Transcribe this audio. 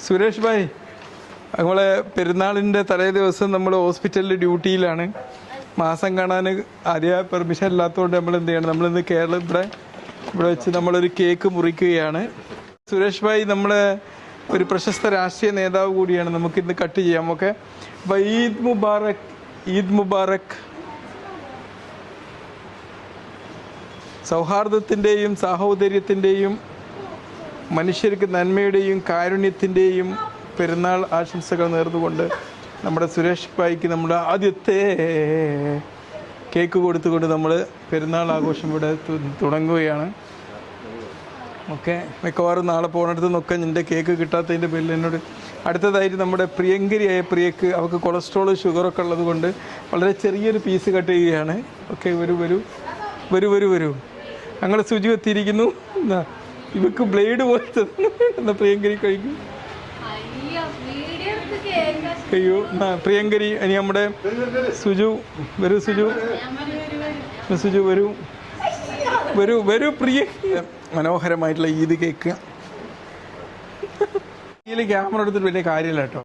സുരേഷ് ഭായ്, നമ്മളെ പെരുന്നാളിൻ്റെ തലേ ദിവസം നമ്മൾ ഹോസ്പിറ്റലിൽ ഡ്യൂട്ടിയിലാണ്. മാസം കാണാൻ ആദ്യ പെർമിഷൻ ഇല്ലാത്തതുകൊണ്ട് നമ്മൾ എന്ത് ചെയ്യണം, നമ്മളിന്ന് കേരളം ഇവിടെ വെച്ച് നമ്മളൊരു കേക്ക് മുറിക്കുകയാണ്. സുരേഷ് ഭായ് നമ്മളെ ഒരു പ്രശസ്ത രാഷ്ട്രീയ നേതാവ് കൂടിയാണ്. നമുക്കിന്ന് കട്ട് ചെയ്യാം. ഓക്കെ, അപ്പോൾ ഈദ് മുബാറക്, ഈദ് മുബാറക്. സൗഹാർദ്ദത്തിൻ്റെയും സാഹോദര്യത്തിൻ്റെയും മനുഷ്യർക്ക് നന്മയുടെയും കാരുണ്യത്തിൻ്റെയും പെരുന്നാൾ ആശംസകൾ നേർന്നുകൊണ്ട് നമ്മുടെ സുരേഷ് ഭായിക്ക് നമ്മുടെ ആദ്യത്തെ കേക്ക് കൊടുത്തുകൊണ്ട് നമ്മൾ പെരുന്നാൾ ആഘോഷം ഇവിടെ തുടങ്ങുകയാണ്. ഓക്കെ, മിക്കവാറും നാളെ പോകുന്നിടത്തു നിന്നൊക്കെ നിൻ്റെ കേക്ക് കിട്ടാത്തതിൻ്റെ പേരിൽ എന്നോട്. അടുത്തതായിട്ട് നമ്മുടെ പ്രിയങ്കരിയായ പ്രിയക്ക് അവൾക്ക് കൊളസ്ട്രോൾ ഷുഗറൊക്കെ ഉള്ളത് കൊണ്ട് വളരെ ചെറിയൊരു പീസ് കട്ട് ചെയ്യുകയാണ്. ഓക്കെ, വരൂ വരൂ വരൂ വരൂ വരൂ. ഞങ്ങൾ സുജി എത്തിയിരിക്കുന്നു. ഇവക്ക് ബ്ലേഡ് പോലത്തെ എന്നാ പ്രിയങ്കരി കഴിക്കും. അയ്യോ, പ്രിയങ്കരി. ഇനി നമ്മുടെ സുജു വരൂ, സുജു സുജു വരൂ വരൂ വരൂ. പ്രിയ മനോഹരമായിട്ടുള്ള ഈദ് കേക്ക്. ഇതിൽ ക്യാമറ എടുത്തിട്ട് വലിയ കാര്യമില്ല കേട്ടോ.